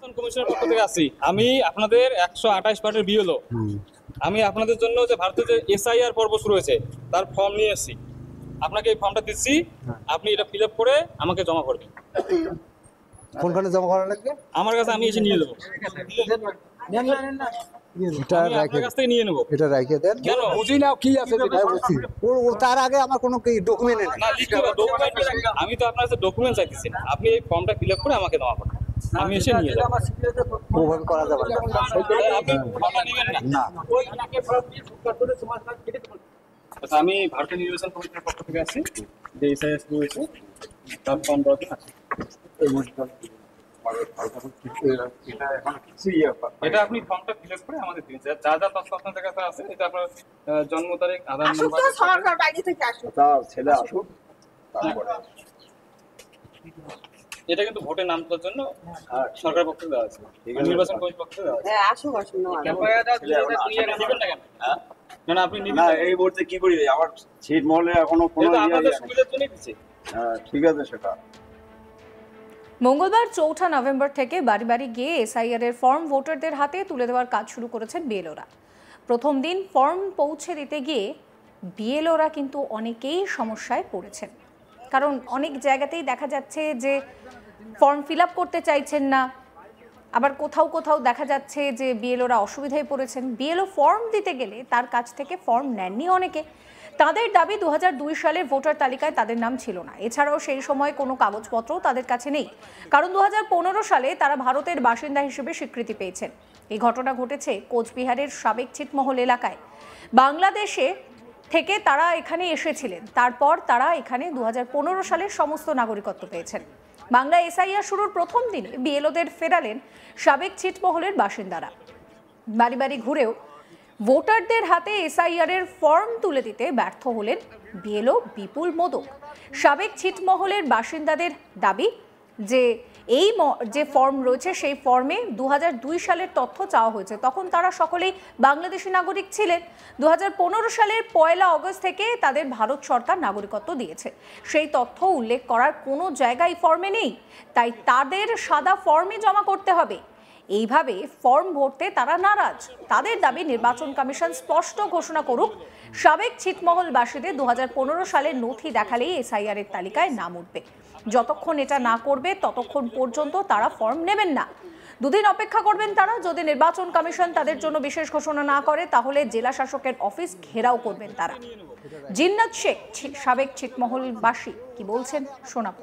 নির্বাচন কমিশনের পক্ষ থেকে আছি। আমি আপনাদের 128 পার্টের বিএলও। আমি আপনাদের জন্য যে ভারতের যে এসআইআর পর্ব শুরু হয়েছে তার ফর্ম নিয়ে এসেছি। আপনাকে এই ফর্মটা দিচ্ছি, আপনি এটা ফিল আপ করে আমাকে জমা করবেন। কোনখানে জমা করা লাগবে? আমার কাছে আমি এসে নিয়ে দেবো। এটা আমি আপনার কাছ থেকে নিয়ে নেবো। এটা রাখে দেন। কেন? বুঝি না কি আছে যেটা বুঝি। ও তার আগে আমার কোনো কি ডকুমেন্ট নেই। না, লিখতে হবে ডকুমেন্ট। আমি তো আপনার কাছে ডকুমেন্ট চাইতেছি না। আপনি এই ফর্মটা ফিল আপ করে আমাকে জমা করবেন। আমি এসে নিয়ে যাবো। ওভাবে করা যাবে না। আপনি ফর্মটা নেবেন না? না। আচ্ছা, আমি ভারতীয় নির্বাচন কমিশনের পক্ষ থেকে আসছি, যে এসআইআর শুরু হয়েছে তার ফর্ম দেওয়ার জন্য আসছি। এটা আপনি ফর্মটা ফিল আপ করে আমাদের দিন। যা যা তথ্য আপনাদের কাছে আছে, এটা আপনার জন্ম তারিখ, আধার নাম্বার। ছেলে আসুক। এটা কিন্তু ভোটের নাম তোলার জন্য সরকার পক্ষ থেকে দেওয়া আছে, নির্বাচন কমিশন পক্ষ থেকে দেওয়া আছে। নেবেন না কেন? না না, আপনি নিবেন না, না। এই মুহূর্তে কি করি আমার ছিট মহলে এখনো কোনো এটা আপনাদের সুবিধার জন্যই দিচ্ছে। ঠিক আছে সেটা। মঙ্গলবার 4 নভেম্বর থেকে বাড়ি বাড়ি গিয়ে এসআইআর এর ফর্ম ভোটারদের হাতে তুলে দেওয়ার কাজ শুরু করেছেন বিএলওরা। প্রথম দিন ফর্ম পৌঁছে দিতে গিয়ে বিএলওরা কিন্তু অনেকেই সমস্যায় পড়েছেন, কারণ অনেক জায়গাতেই দেখা যাচ্ছে যে ফর্ম ফিল আপ করতে চাইছেন না, আবার কোথাও কোথাও দেখা যাচ্ছে যে বিএলওরা অসুবিধায় পড়েছেন। বিএলও ফর্ম দিতে গেলে তার কাছ থেকে ফর্ম নেননি অনেকে। তাদের দাবি 2002 সালের ভোটার তালিকায় তাদের নাম ছিল না। এছাড়াও সেই সময় কোনো কাগজপত্র তাদের কাছে নেই, কারণ 2015 সালে তারা ভারতের বাসিন্দা হিসেবে স্বীকৃতি পেয়েছেন। এই ঘটনা ঘটেছে কোচবিহারের সাবেক ছিটমহল এলাকায়। বাংলাদেশে থেকে তারা এখানে এসেছিলেন, তারপর তারা এখানে 2015 সালের সমস্ত নাগরিকত্ব পেয়েছেন। বাংলা এসআইআর শুরুর প্রথম দিনে বিএলওদের ফেরালেন সাবেক ছিটমহলের বাসিন্দারা। বাড়ি বাড়ি ঘুরেও ভোটারদের হাতে এসআইআর এর ফর্ম তুলে দিতে ব্যর্থ হলেন বিএলও বিপুল মোদক। সাবেক ছিটমহলের বাসিন্দাদের দাবি যে এই যে ফর্ম রয়েছে সেই ফর্মে 2002 সালের তথ্য চাওয়া হয়েছে, তখন তারা সকলেই বাংলাদেশি নাগরিক ছিলেন। 2015 সালের 1 আগস্ট থেকে তাদের ভারত সরকার নাগরিকত্ব দিয়েছে, সেই তথ্য উল্লেখ করার কোনো জায়গায় ফর্মে নেই, তাই তাদের সাদা ফর্মে জমা করতে হবে। এইভাবে ফর্ম ভরতে তারা নারাজ। তাদের দাবি নির্বাচন কমিশন স্পষ্ট ঘোষণা করুক, সাবেক ছিটমহলবাসীদের 2015 সালের নথি দেখালেই এসআইআর এর তালিকায় নাম উঠবে। যতক্ষণ এটা না করবে ততক্ষণ পর্যন্ত তারা ফর্ম নেবেন না। দুদিন অপেক্ষা করবেন তারা। যদি নির্বাচন কমিশন তাদের জন্য বিশেষ ঘোষণা না করে তাহলে জেলা শাসকের অফিস ঘেরাও করবেন তারা। জিন্নাত শেখ সাবেক ছিটমহলবাসী কি বলছেন শোনাবো।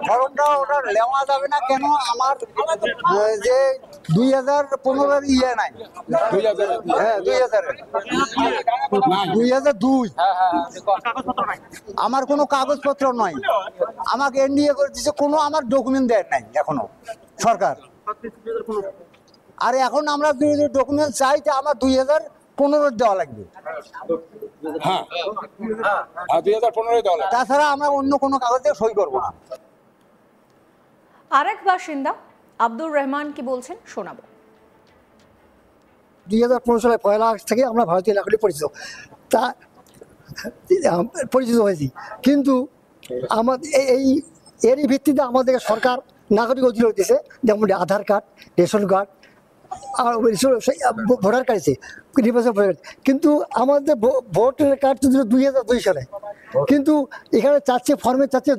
ফর্মটা ওটা নেওয়া যাবে না কেন? আমার যে 2015-এর ইয়ে নাই, 2002 আমার কোনো কাগজপত্র নয়। আমাকে এনডিএ করে দিচ্ছে, কোনো আমার ডকুমেন্ট দেয় নাই এখনো সরকার। আর এখন আমরা ডকুমেন্ট চাই, তা আমার 2015 দেওয়া লাগবে। তাছাড়া আমরা অন্য কোনো কাগজে সই করবো না। আরেক বাসিন্দা আব্দুর রহমান কি বলছেন শোনাবো। 2015 সালে 1 আগস্ট থেকে আমরা ভারতীয় নাগরিক পরিচিত হয়েছি, কিন্তু আমাদের এরই ভিত্তিতে আমাদের সরকার নাগরিক অধিকার দিয়েছে, যেমন আধার কার্ড, রেশন কার্ড আর ভোটার কার্ড আছে, নির্বাচন ভোটার কার্ড। কিন্তু আমাদের ভোটার কার্ড তো 2002 সালে, কিন্তু এখানে চাচ্ছে ফর্মে চাচ্ছে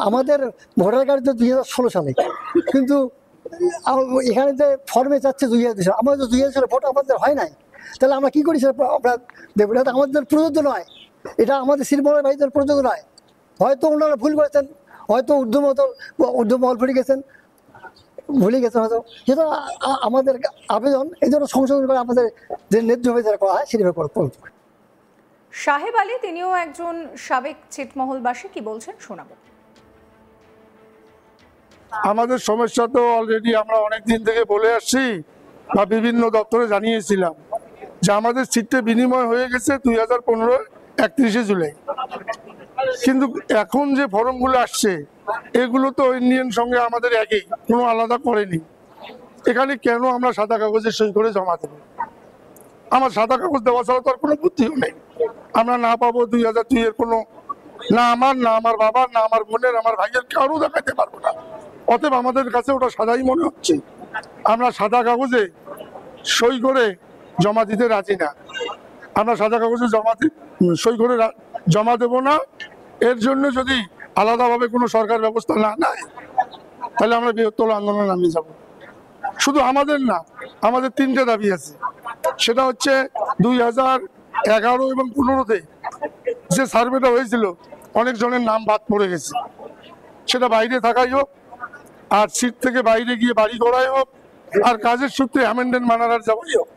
আমাদের ভোটার কার্ড তো 2016 সালে, কিন্তু এখানে যে ফর্মে চাচ্ছে 2002 সালে। আমাদের তো 2002 সালে ভোট আমাদের হয় নাই, তাহলে আমরা কি করি সেটা আমরা দেখবো। এটা আমাদের প্রযোজ্য নয়, এটা আমাদের শিল্পের ভাইদের প্রযোজ্য নয়। হয়তো ওনারা ভুল করেছেন, হয়তো ঊর্ধ্বমহল ভুলে গেছেন হয়তো। সেটা আমাদের আবেদন, এই জন্য সংশোধন করে আমাদের যে ন্যায্য বিচার করা হয় সেটা করব। সাহেব আলী তিনিও একজন সাবেক ছিটমহলবাসী কি বলছেন শোনাবো। আমাদের সমস্যা তো অলরেডি আমরা অনেক দিন থেকে বলে আসছি বা বিভিন্ন দপ্তরে জানিয়েছিলাম যে আমাদের সিটে বিনিময় হয়ে গেছে 2015 31শে জুলাই, কিন্তু এখন যে ফর্মগুলো আসছে এগুলো তো ইন্ডিয়ান সঙ্গে আমাদের একই, কোনো আলাদা করেনি। এখানে কেন আমরা সাদা কাগজে সই করে জমা দেবো? আমার সাদা কাগজ দেওয়া ছাড়া তো আর কোনো বুদ্ধিও নেই। আমরা না পাবো 2002 এর কোনো, না আমার, না আমার বাবার, না আমার বোনের, আমার ভাইয়ের, কারো দেখাতে পারবো না। অতএব আমাদের কাছে ওটা সাদাই মনে হচ্ছে। আমরা সাদা কাগজে সই করে জমা দিতে রাজি না। আমরা সাদা কাগজে সই করে জমা দেব না। এর জন্য যদি আলাদাভাবে কোনো সরকার ব্যবস্থা না নেয় তাহলে আমরা বৃহত্তর আন্দোলনে নামিয়ে যাব। শুধু আমাদের না, আমাদের 3টে দাবি আছে। সেটা হচ্ছে 2011 এবং 2015-তে যে সার্ভেটা হয়েছিল অনেক জনের নাম বাদ পড়ে গেছে, সেটা বাইরে থাকাই হোক, আর সিট থেকে বাইরে গিয়ে বাড়ি করাই হোক, আর কাজের সূত্রে অ্যামেন্ডমেন্ট মানার যাওয়াই হোক,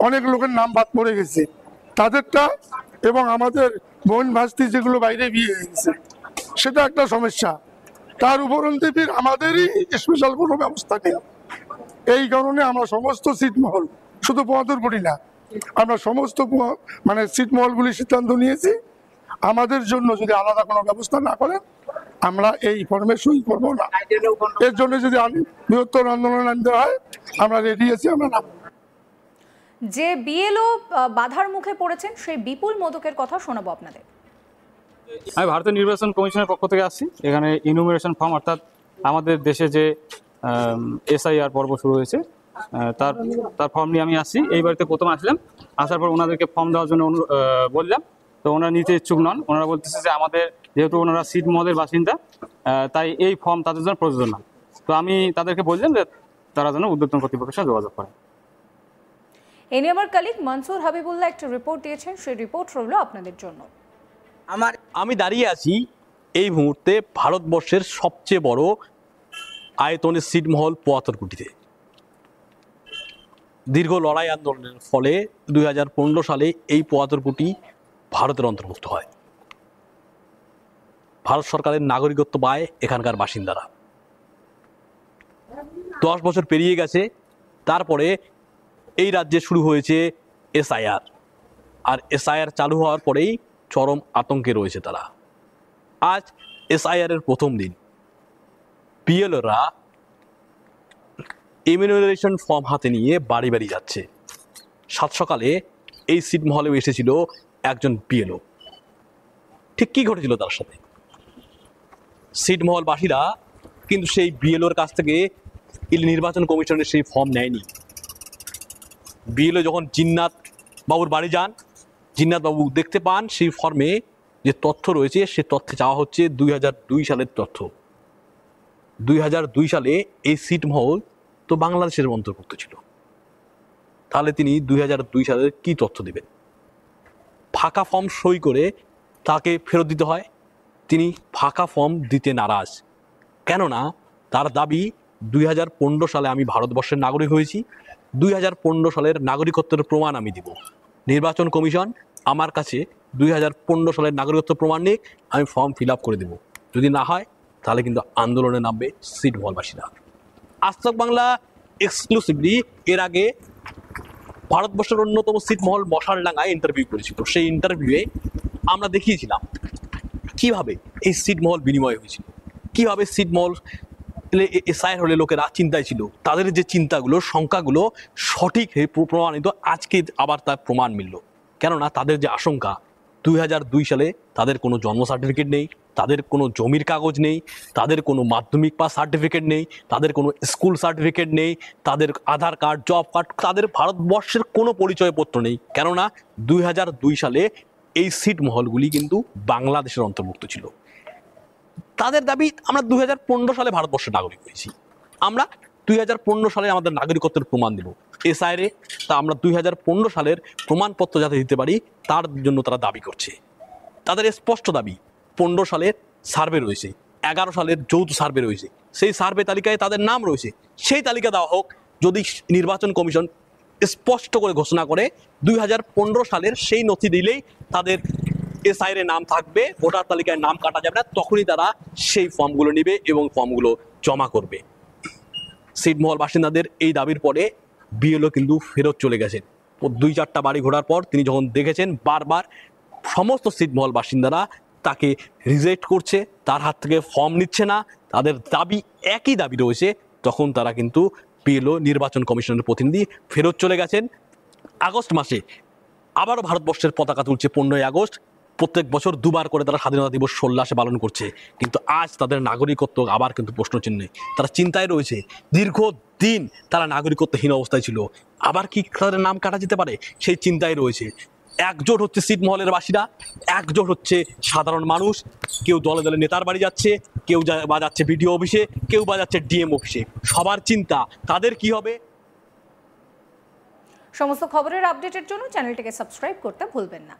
অনেক লোকের নাম বাদ পড়ে গেছে তাদেরটা, এবং আমাদের বোন ভাস্তি যেগুলো বাইরে বিয়ে হয়ে গেছে সেটা একটা সমস্যা। তার উপরন্তে ফির আমাদেরই স্পেশাল কোনো ব্যবস্থা নেই। এই কারণে আমরা সমস্ত ছিটমহল, শুধু 75 কোটি না, আমরা সমস্ত মানে ছিটমহলগুলি সিদ্ধান্ত নিয়েছি আমাদের জন্য যদি আলাদা কোনো ব্যবস্থা না করেন আমরা এই ফর্মে সই করব না। এর জন্য যদি বৃহত্তর আন্দোলন আনতে হয় আমরা রেডি আছি, আমরা নাম। যে বিএলও বাধার মুখে পড়েছেন সেই বিপুল মোদকের কথা শোনাবো আপনাদের। আমি ভারতীয় নির্বাচন কমিশনের পক্ষ থেকে আসছি। এখানে ইনুমিনেশন ফর্ম, অর্থাৎ আমাদের দেশে যে এসআইআর পর্ব শুরু হয়েছে তার ফর্ম নিয়ে আমি আসছি। এই বাড়িতে প্রথম আসলাম, আসার পর ওনাদেরকে ফর্ম দেওয়ার জন্য বললাম, তো ওনারা নিতে ইচ্ছুক নন। ওনারা বলতেছে যে আমাদের যেহেতু ওনারা ছিটমহলের বাসিন্দা তাই এই ফর্ম তাদের জন্য প্রযোজ্য না। তো আমি তাদেরকে বললাম যে তারা যেন ঊর্ধ্বতন কর্তৃপক্ষের সাথে যোগাযোগ করে। এ নিয়ে আমার কলিগ মনসুর হাবিবুল্লাহ একটা রিপোর্ট দিয়েছেন, সেই রিপোর্ট রইল আপনাদের জন্য। আমি দাঁড়িয়ে আছি এই মুহূর্তে ভারতবর্ষের সবচেয়ে বড় আয়তনের ছিটমহল ৭৫ কোটিতে। দীর্ঘ লড়াই আন্দোলনের ফলে 2015 সালে এই ৭৫ কোটি ভারতের অন্তর্ভুক্ত হয়। ভারত সরকারের নাগরিকত্ব পায় এখানকার বাসিন্দারা। 10 বছর পেরিয়ে গেছে, তারপরে এই রাজ্যে শুরু হয়েছে এসআইআর, আর এসআইআর চালু হওয়ার পরেই চরম আতঙ্কে রয়েছে তারা। আজ এসআইআর এর প্রথম দিন, বিএলওরা ইমিউনাইজেশন ফর্ম হাতে নিয়ে বাড়ি বাড়ি যাচ্ছে। সাত সকালে এই ছিটমহলে এসেছিল একজন বিএলও। ঠিক কি ঘটেছিল তার সাথে? ছিটমহলবাসীরা কিন্তু সেই বিএলওর কাছ থেকে নির্বাচন কমিশনের সেই ফর্ম নেয়নি। বিএলও যখন জিন্নাত বাবুর বাড়ি যান, জিন্নাত বাবু দেখতে পান সেই ফর্মে যে তথ্য রয়েছে সে তথ্যে চাওয়া হচ্ছে 2002 সালের তথ্য। 2002 সালে এই ছিটমহল তো বাংলাদেশের অন্তর্ভুক্ত ছিল, তাহলে তিনি 2002 সালের কি তথ্য দেবেন? ফাঁকা ফর্ম সই করে তাকে ফেরত দিতে হয়। তিনি ফাঁকা ফর্ম দিতে নারাজ, কেননা তার দাবি 2015 সালে আমি ভারতবর্ষের নাগরিক হয়েছি, 2015 সালের নাগরিকত্বের প্রমাণ আমি দিব। নির্বাচন কমিশন আমার কাছে 2015 সালের নাগরিকত্ব প্রমাণ নিয়ে আমি ফর্ম ফিল আপ করে দেব। যদি না হয় তাহলে কিন্তু আন্দোলনে নামবে ছিটমহলবাসীরা। আজ তক বাংলা এক্সক্লুসিভলি এর আগে ভারতবর্ষের অন্যতম ছিটমহল মশালডাঙ্গায় ইন্টারভিউ করেছিল। সেই ইন্টারভিউয়ে আমরা দেখিয়েছিলাম কিভাবে এই ছিটমহল বিনিময় হয়েছিল, কিভাবে ছিটমহল এসআইআর হলে লোকেরা চিন্তায় ছিল, তাদের যে চিন্তাগুলো সংখ্যাগুলো সঠিক প্রমাণিত। আজকে আবার তার প্রমাণ মিলল, কেননা তাদের যে আশঙ্কা 2002 সালে তাদের কোনো জন্ম সার্টিফিকেট নেই, তাদের কোনো জমির কাগজ নেই, তাদের কোনো মাধ্যমিক পাস সার্টিফিকেট নেই, তাদের কোনো স্কুল সার্টিফিকেট নেই, তাদের আধার কার্ড, জব কার্ড, তাদের ভারতবর্ষের কোনো পরিচয়পত্র নেই, কেননা 2002 সালে এই ছিটমহলগুলি কিন্তু বাংলাদেশের অন্তর্ভুক্ত ছিল। তাদের দাবি আমরা 2015 সালে ভারতবর্ষের নাগরিক হয়েছি, আমরা 2015 সালে আমাদের নাগরিকত্বের প্রমাণ দেব। এসআইআর তা আমরা 2015 সালের প্রমাণপত্র যাতে দিতে পারি তার জন্য তারা দাবি করছে। তাদের স্পষ্ট দাবি 15 সালের সার্ভে রয়েছে, 11 সালের যৌথ সার্ভে রয়েছে, সেই সার্ভে তালিকায় তাদের নাম রয়েছে, সেই তালিকা দেওয়া হোক। যদি নির্বাচন কমিশন স্পষ্ট করে ঘোষণা করে 2015 সালের সেই নথি দিলেই তাদের এসআইআর নাম থাকবে, ভোটার তালিকায় নাম কাটা যাবে না, তখনই তারা সেই ফর্মগুলো নেবে এবং ফর্মগুলো জমা করবে। ছিটমহল বাসিন্দাদের এই দাবির পরে বিএলও কিন্তু ফেরত চলে গেছেন। 2-4টা বাড়ি ঘোরার পর তিনি যখন দেখেছেন বারবার সমস্ত ছিটমহল বাসিন্দারা তাকে রিজেক্ট করছে, তার হাত থেকে ফর্ম নিচ্ছে না, তাদের দাবি একই দাবি রয়েছে, তখন তারা কিন্তু বিএলও নির্বাচন কমিশনের প্রতিনিধি ফেরত চলে গেছেন। আগস্ট মাসে আবারও ভারতবর্ষের পতাকা তুলছে 15ই আগস্ট। প্রত্যেক বছর দুবার করে তারা স্বাধীনতা দিবস উল্লাসে পালন করছে, কিন্তু আজ তাদের নাগরিকত্ব আবার কিন্তু প্রশ্নচিহ্নে। তারা চিন্তায় রয়েছে, দীর্ঘদিন তারা নাগরিকত্বহীন অবস্থায় ছিল, আবার কি তাদের নাম কাটা যেতে পারে, সেই চিন্তায় রয়েছে। একজোট হচ্ছে ছিটমহলের বাসীরা, একজোট হচ্ছে সাধারণ মানুষ। কেউ দলে দলে নেতার বাড়ি যাচ্ছে, কেউ বা যাচ্ছে বিডিও অফিসে, কেউ বা যাচ্ছে ডিএম অফিসে। সবার চিন্তা তাদের কি হবে। সমস্ত খবরের আপডেটের জন্য চ্যানেলটিকে সাবস্ক্রাইব করতে ভুলবেন না।